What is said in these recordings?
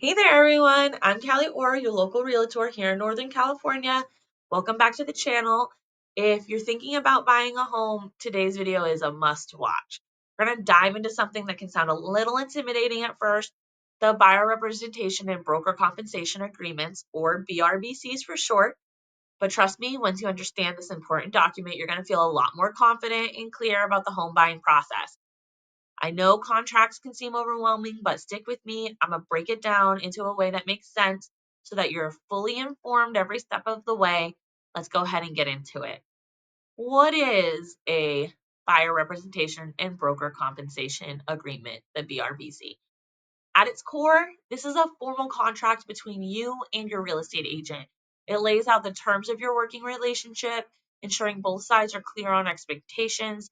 Hey there, everyone. I'm Kallie Orr, your local realtor here in Northern California. Welcome back to the channel. If you're thinking about buying a home, today's video is a must watch. We're going to dive into something that can sound a little intimidating at first, the buyer representation and broker compensation agreements, or BRBCs for short. But trust me, once you understand this important document, you're going to feel a lot more confident and clear about the home buying process. I know contracts can seem overwhelming, but stick with me. I'm going to break it down into a way that makes sense so that you're fully informed every step of the way. Let's go ahead and get into it. What is a buyer representation and broker compensation agreement, the BRBC? At its core, this is a formal contract between you and your real estate agent. It lays out the terms of your working relationship, ensuring both sides are clear on expectations.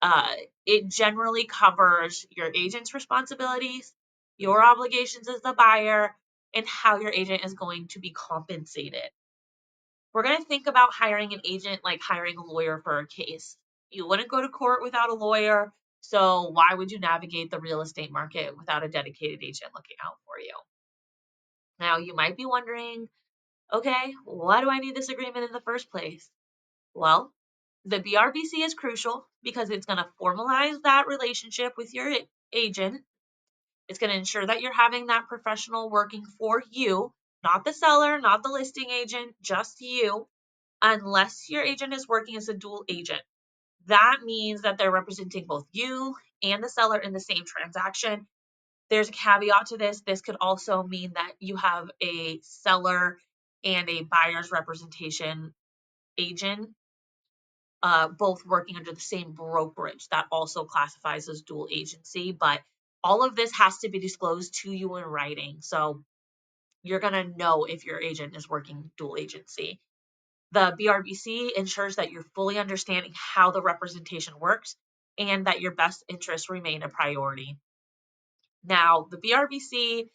uh, it generally covers your agent's responsibilities, your obligations as the buyer, and how your agent is going to be compensated. We're going to think about hiring an agent like hiring a lawyer for a case. You wouldn't go to court without a lawyer, so why would you navigate the real estate market without a dedicated agent looking out for you? Now, you might be wondering, okay, why do I need this agreement in the first place? Well, the BRBC is crucial because it's going to formalize that relationship with your agent. It's going to ensure that you're having that professional working for you, not the seller, not the listing agent, just you, unless your agent is working as a dual agent. That means that they're representing both you and the seller in the same transaction. There's a caveat to this. This could also mean that you have a seller and a buyer's representation agent both working under the same brokerage. That also classifies as dual agency, but all of this has to be disclosed to you in writing. So you're going to know if your agent is working dual agency. The BRBC ensures that you're fully understanding how the representation works and that your best interests remain a priority. Now, the BRBC,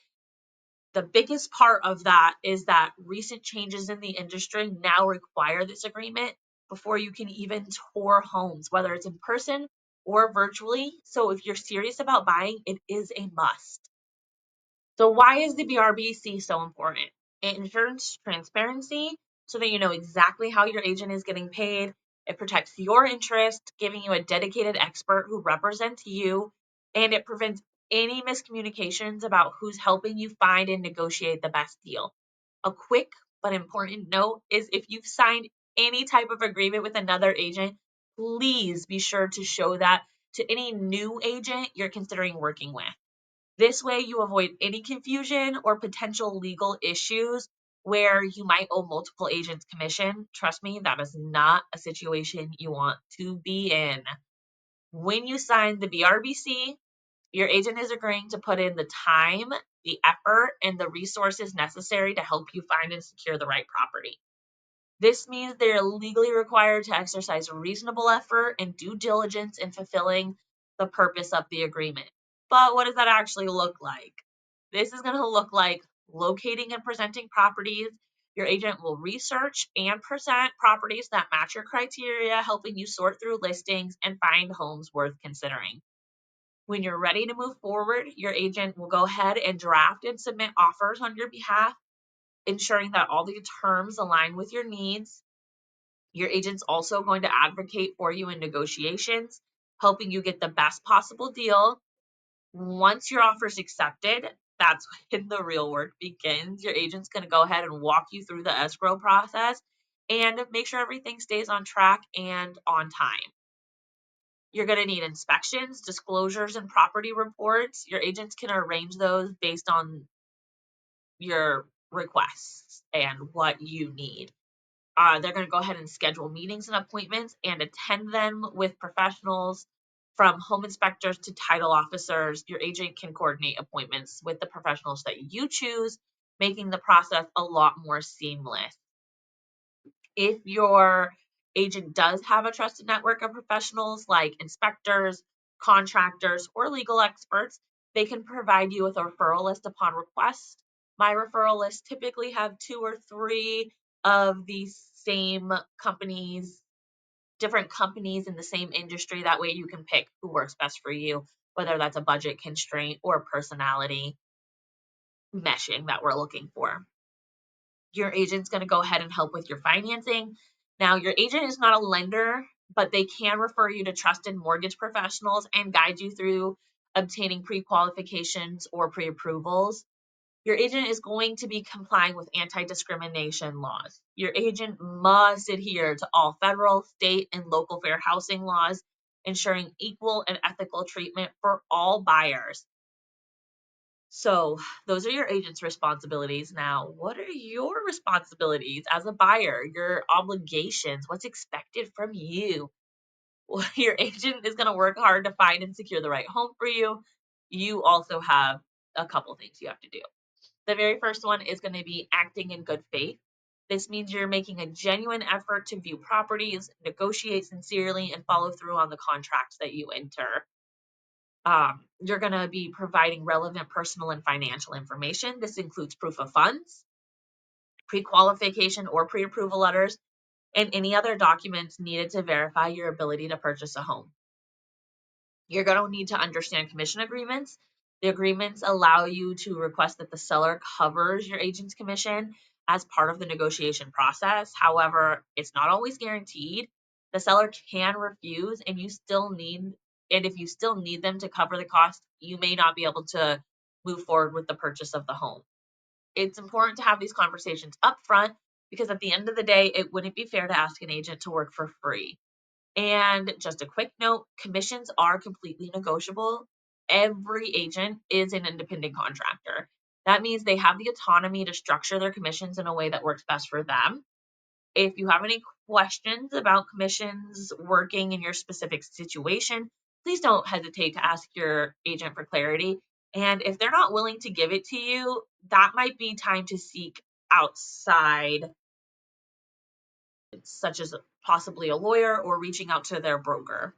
the biggest part of that is that recent changes in the industry now require this agreement before you can even tour homes, whether it's in person or virtually. So if you're serious about buying, it is a must. So why is the BRBC so important? It ensures transparency so that you know exactly how your agent is getting paid. It protects your interest, giving you a dedicated expert who represents you, and it prevents any miscommunications about who's helping you find and negotiate the best deal. A quick but important note is if you've signed any type of agreement with another agent, please be sure to show that to any new agent you're considering working with. This way, you avoid any confusion or potential legal issues where you might owe multiple agents commission. Trust me, that is not a situation you want to be in. When you sign the BRBC, your agent is agreeing to put in the time, the effort, and the resources necessary to help you find and secure the right property. This means they're legally required to exercise reasonable effort and due diligence in fulfilling the purpose of the agreement. But what does that actually look like? This is going to look like locating and presenting properties. Your agent will research and present properties that match your criteria, helping you sort through listings and find homes worth considering. When you're ready to move forward, your agent will go ahead and draft and submit offers on your behalf, ensuring that all the terms align with your needs. Your agent's also going to advocate for you in negotiations, helping you get the best possible deal. Once your offer is accepted, that's when the real work begins. Your agent's going to go ahead and walk you through the escrow process and make sure everything stays on track and on time. You're going to need inspections, disclosures, and property reports. Your agents can arrange those based on your requests and what you need. They're going to go ahead and schedule meetings and appointments and attend them with professionals from home inspectors to title officers. Your agent can coordinate appointments with the professionals that you choose, making the process a lot more seamless. If your agent does have a trusted network of professionals like inspectors, contractors, or legal experts, they can provide you with a referral list upon request. My referral list typically have 2 or 3 of these same companies, different companies in the same industry. That way you can pick who works best for you, whether that's a budget constraint or personality. meshing that we're looking for. Your agent's going to go ahead and help with your financing. Now, your agent is not a lender, but they can refer you to trusted mortgage professionals and guide you through obtaining pre-qualifications or pre-approvals. Your agent is going to be complying with anti-discrimination laws. Your agent must adhere to all federal, state, and local fair housing laws, ensuring equal and ethical treatment for all buyers. So, those are your agent's responsibilities. Now, what are your responsibilities as a buyer? Your obligations? What's expected from you? Well, your agent is going to work hard to find and secure the right home for you. You also have a couple things you have to do. The very first one is going to be acting in good faith. This means you're making a genuine effort to view properties, negotiate sincerely, and follow through on the contracts that you enter. You're going to be providing relevant personal and financial information. This includes proof of funds, pre-qualification or pre-approval letters, and any other documents needed to verify your ability to purchase a home. You're going to need to understand commission agreements. The agreements allow you to request that the seller covers your agent's commission as part of the negotiation process. However, it's not always guaranteed. The seller can refuse, and if you still need them to cover the cost, you may not be able to move forward with the purchase of the home. It's important to have these conversations up front because at the end of the day, it wouldn't be fair to ask an agent to work for free. And just a quick note, commissions are completely negotiable. Every agent is an independent contractor. That means they have the autonomy to structure their commissions in a way that works best for them. If you have any questions about commissions working in your specific situation, please don't hesitate to ask your agent for clarity. And if they're not willing to give it to you, that might be time to seek outside, such as possibly a lawyer or reaching out to their broker.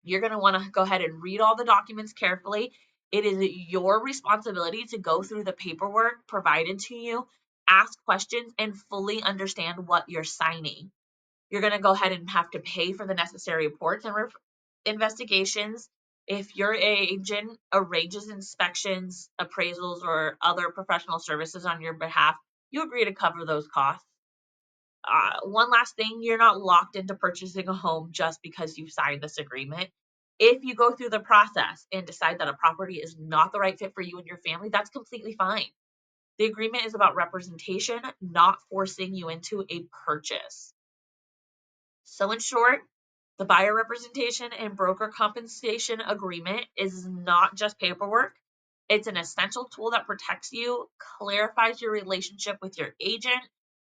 You're going to want to go ahead and read all the documents carefully. It is your responsibility to go through the paperwork provided to you, ask questions, and fully understand what you're signing. You're going to go ahead and have to pay for the necessary reports and investigations. If your agent arranges inspections, appraisals, or other professional services on your behalf, you agree to cover those costs. One last thing, you're not locked into purchasing a home just because you signed this agreement. If you go through the process and decide that a property is not the right fit for you and your family, that's completely fine. The agreement is about representation, not forcing you into a purchase. So in short, the buyer representation and broker compensation agreement is not just paperwork. It's an essential tool that protects you, clarifies your relationship with your agent,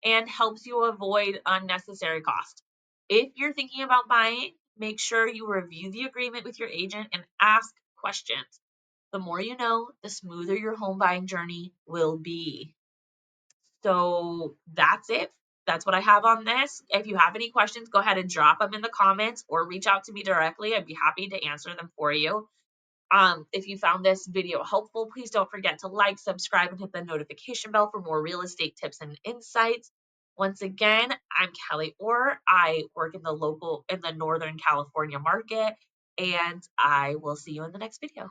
and helps you avoid unnecessary costs. If you're thinking about buying, make sure you review the agreement with your agent and ask questions. The more you know, the smoother your home buying journey will be. So that's it. That's what I have on this. If you have any questions, go ahead and drop them in the comments or reach out to me directly. I'd be happy to answer them for you. If you found this video helpful, please don't forget to like, subscribe, and hit the notification bell for more real estate tips and insights. Once again, I'm Kallie Orr. I work in the Northern California market, and I will see you in the next video.